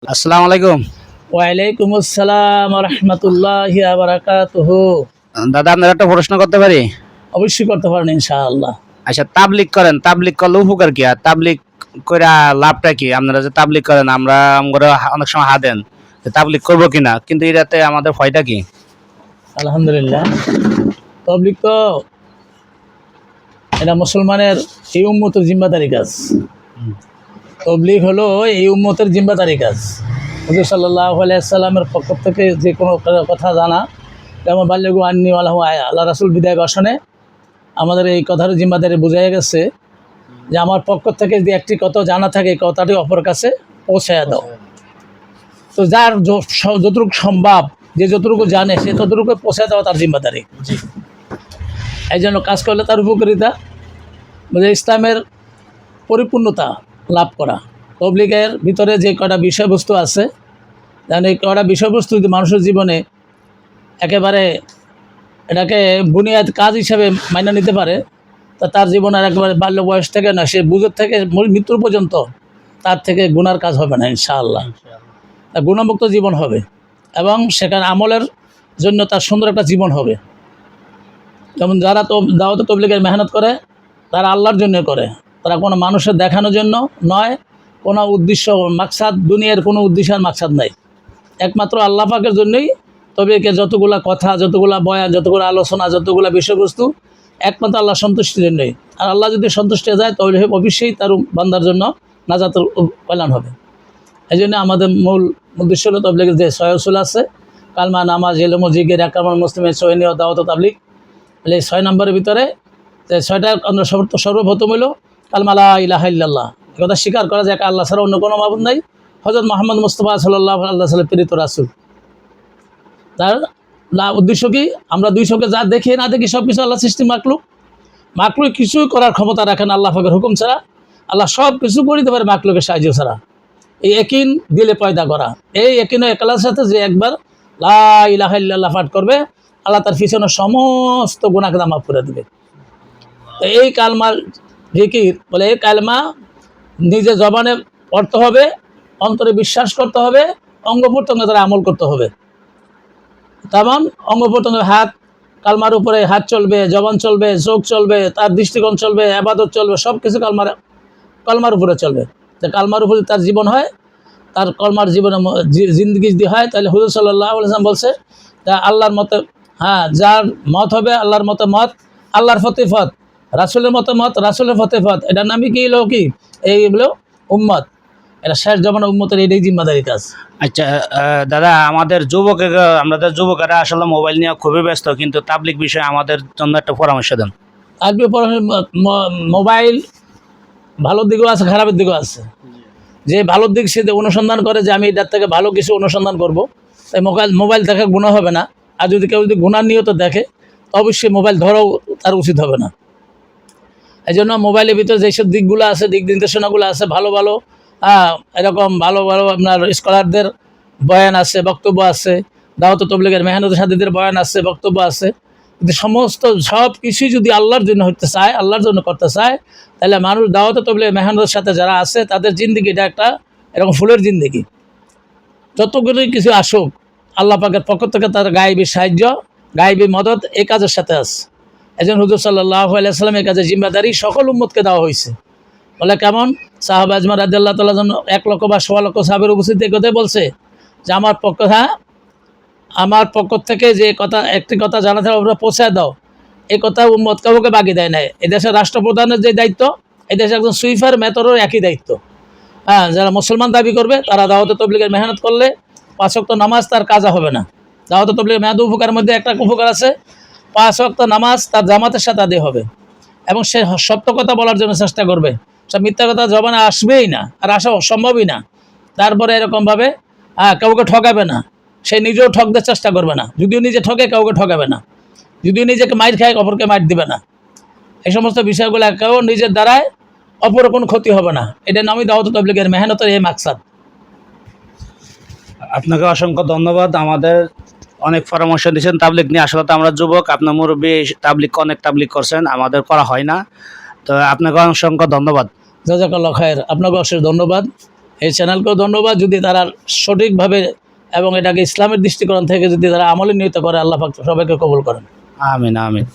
আসসালামু আলাইকুম। ওয়ালাইকুম আসসালাম রহমতুল্লাহি ওয়া বারাকাতুহু। দাদা, আপনার একটা প্রশ্ন করতে পারি? অবশ্যই করতে পারেন ইনশাআল্লাহ। আচ্ছা, তাবলিগ করেন, তাবলিগ করলে উপকার কি, আর তাবলিগ করে লাভটা কি? আপনারা যে তাবলিগ করেন, আমরা অনেক সময় দেন যে তাবলিগ করবো কিনা, কিন্তু এটাতে আমাদের ভয়টা কি? আলহামদুলিল্লাহ, তবলিগ তো এটা মুসলমানের এই উম্মতের জিম্মাদারি কাজ। তবলিগ হলো এই উম্মতের জিম্মাদারি কাজ। হুজুর সাল্লাল্লাহু আলাইহি সাল্লামের পক্ষ থেকে যে কোনো কথা জানা, যেমন বাল্যগু আন্নি আলাহু আয়া, আল্লাহ রাসূল বিদায় ভাষণে আমাদের এই কথার জিম্মাদারি বোঝাই গেছে যে আমার পক্ষ থেকে যদি একটি কথা জানা থাকে, কথাটি অপর কাছে পৌঁছায়া দাও। তো যার যতটুকু সম্ভব, যে যতটুকু জানে সে ততটুকু পৌঁছায় দেওয়া তার জিম্মাদারি। এই জন্য কাজ করলে তার উপকারিতা, মানে ইসলামের পরিপূর্ণতা লাভ করা। তবলিগের ভিতরে যে কটা বিষয়বস্তু আছে, যেন এই কটা বিষয়বস্তু যদি মানুষের জীবনে একেবারে এটাকে বুনিয়াদ কাজ হিসাবে মাইনে নিতে পারে, তা তার জীবনের একেবারে বাল্য বয়স থেকে না, সে বুঝের থেকে মৃত্যুর পর্যন্ত তার থেকে গুনার কাজ হবে না ইনশাআল্লাহ। গুণমুক্ত জীবন হবে এবং সেখানে আমলের জন্য তার সুন্দর একটা জীবন হবে। যেমন যারা তো দাওয়াত তবলিগের মেহনত করে, তারা আল্লাহর জন্য করে, তারা কোনো মানুষের দেখানোর জন্য নয়, কোনো উদ্দেশ্য মাকসাদ, দুনিয়ার কোনো উদ্দেশ্য আর মাকসাদ নাই, একমাত্র আল্লাহ পাকের জন্যই। তবে একে যতগুলা কথা, যতগুলা বয়ান, যতগুলো আলোচনা, যতগুলো বিষয়বস্তু একমাত্র আল্লাহ সন্তুষ্টির জন্যই। আর আল্লাহ যদি সন্তুষ্ট হয়ে যায় তাহলে অবশ্যই তার বান্দার জন্য নাজাতের কল্যাণ হবে। এই জন্য আমাদের মূল উদ্দেশ্য হলো তবলিগের যে সয়সুল আছে, কালমা, নামাজ, ইলম, জিকির, একামল মুসলিমের সৈনীয় দাওয়াত তাবলিগ, এই 6 নম্বরের ভিতরে যে 6টা আমরা সর্বপ্রথম হলো কালমা লা ইলাহা ইল্লাল্লাহ, এই কথা স্বীকার করা যায় আল্লাহ ছাড়া অন্য কোনো মাবুদ নাই, হযরত মুহাম্মদ মুস্তাফা সাল্লাল্লাহু আলাইহি ওয়াসাল্লাম প্রেরিত রাসূল। তার উদ্দেশ্য কি? আমরা দুই চোখে যা দেখি না দেখি সব কিছু আল্লাহ সৃষ্টি মাকলুক কিছুই করার ক্ষমতা রাখেন আল্লাহ পাকের হুকুম ছাড়া। আল্লাহ সব কিছু করে দিতে পারে মাকলুকের সাহায্য ছাড়া। এই একিন দিলে পয়দা করা, এই একিন একলার সাথে যে একবার লা ইলাহা ইল্লাল্লাহ পাঠ করবে, আল্লাহ তার পিছনে সমস্ত গুনাহকে মাফ করে দেবে। তো এই কালমার জিকির বলে, এই কালমা নিজে জবানে পড়তে হবে, অন্তরে বিশ্বাস করতে হবে, অঙ্গ প্রত্যঙ্গে তারা আমল করতে হবে। তেমন অঙ্গ প্রত্যঙ্গে হাত, কালমার উপরে হাত চলবে, জবান চলবে, চোখ চলবে, তার দৃষ্টিকোণ চলবে, ইবাদত চলবে, সব কিছু কালমার উপরে চলবে। যে কালমার উপরে তার জীবন হয়, তার কলমার জীবনে জিন্দগি যদি হয়, তাহলে হুজুর সাল্লাল্লাহু আলাইহি ওয়াসাল্লাম বলছে তা আল্লাহর মতে, যার মত হবে আল্লাহর মতে মত, আল্লাহর ফতে ফত, রাসূলের মতে মত, রাসূলের ফতে ফত, এটার নামই কি হলো কি? এইগুলো উম্মত, এটা শেষ জমানার উম্মতের এটাই জিম্মাদারি কাজ। আচ্ছা, দাদা, আমাদের যুবকেরা আসলে মোবাইল নিয়ে খুবই ব্যস্ত, কিন্তু তাবলিগ বিষয়ে আমাদের জন্য একটা পরামর্শ দেন। আজকে মোবাইল ভালো দিকও আছে, খারাপের দিকও আছে। যে ভালো দিক সে অনুসন্ধান করে যে আমি এটার থেকে ভালো কিছু অনুসন্ধান করব, তাই মোবাইল দেখা গুনাহ হবে না। আর যদি কেউ যদি গুনাহ নিয়ত দেখে, অবশ্যই মোবাইল ধরাও তার উচিত হবে না। এই জন্য মোবাইলের ভিতরে যেসব দিকগুলো আছে, দিক নির্দেশনাগুলো আছে, ভালো ভালো এরকম ভালো ভালো আপনার স্কলারদের বয়ান আছে, বক্তব্য আছে, দাওয়াত তবলিগের মেহনতের সাথীদের বয়ান আছে, বক্তব্য আছে। কিন্তু সব কিছুই যদি আল্লাহর জন্য হতে চায়, আল্লাহর জন্য করতে চায়, তাহলে মানুষ দাওয়াত তবলিগের মেহনতের সাথে যারা আছে তাদের জিন্দিগিটা একটা এরকম ফুলের জিন্দিগি। যতগুলোই কিছু আসুক, আল্লাহ পাকের পক্ষ থেকে তার গায়েবী সাহায্য, গায়েবী মদত এই কাজের সাথে আছে। এজন্য হুজুর সাল্লাল্লাহু আলাইহি ওয়াসাল্লাম এই কাজের জিম্মাদারি সকল উম্মতকে দেওয়া হয়েছে। বলে কেমন? সাহাবা আজমান রাদিয়াল্লাহু তাআলা 1 লক্ষ বা 1.25 লক্ষ সাহাবের উপস্থিতি কথাই বলছে যে আমার পক্ষ থেকে যে কথা, একটি কথা জানা থাকে ওরা পৌঁছায় দাও, এই কথা উম্মত কাউকে বাকি দেয় নাই। এদেশের রাষ্ট্রপ্রধানের যে দায়িত্ব, এদেশে একজন সুইফার মেথরের একই দায়িত্ব। যারা মুসলমান দাবি করবে তারা দাওয়াত তবলিগের মেহনত করলে 5 ওয়াক্ত নামাজ তার কাজা হবে না। দাওয়াত তবলিগের মেয়াদ উপকারের মধ্যে একটা উপকার আছে, 5 ওয়াক্ত নামাজ তার জামাতের সাথে আদায় হবে এবং সে সত্য কথা বলার জন্য চেষ্টা করবে। সব মিথ্যা কথা জবানে আসবেই না, আর আসা সম্ভবই না। তারপরে এরকমভাবে কাউকে ঠকাবে না, সে নিজেও ঠকতে চেষ্টা করবে না। যদিও নিজে ঠকে, কাউকে ঠকাবে না। যদিও নিজেকে মাইর খায়, অপরকে মাইর দিবে না। এই সমস্ত বিষয়গুলো কেউ নিজের দ্বারায় অপরের কোনো ক্ষতি হবে না। এটা নামই দাওয়াত তাবলীগের মেহনতের এই মাকসাদ। আপনাকে অসংখ্য ধন্যবাদ। আমাদের অনেক পরামর্শ দিয়েছেন তাবলিগ নিয়ে। আসলে তো আমরা যুবক, আপনার মুরব্বী অনেক তাবলিগ করছেন, আমাদের করা হয় না। তো আপনাকে অসংখ্য ধন্যবাদ। জাযাকাল্লাহু খায়র, আপনাকে অশেষ ধন্যবাদ। এই চ্যানেলকেও ধন্যবাদ। যদি তারা সঠিকভাবে এবং এটাকে ইসলামের দৃষ্টিকোণ থেকে যদি তারা আমলে নিয়ত করে, আল্লাহ পাক সবাইকে কবুল করেন। আমিন আমিন।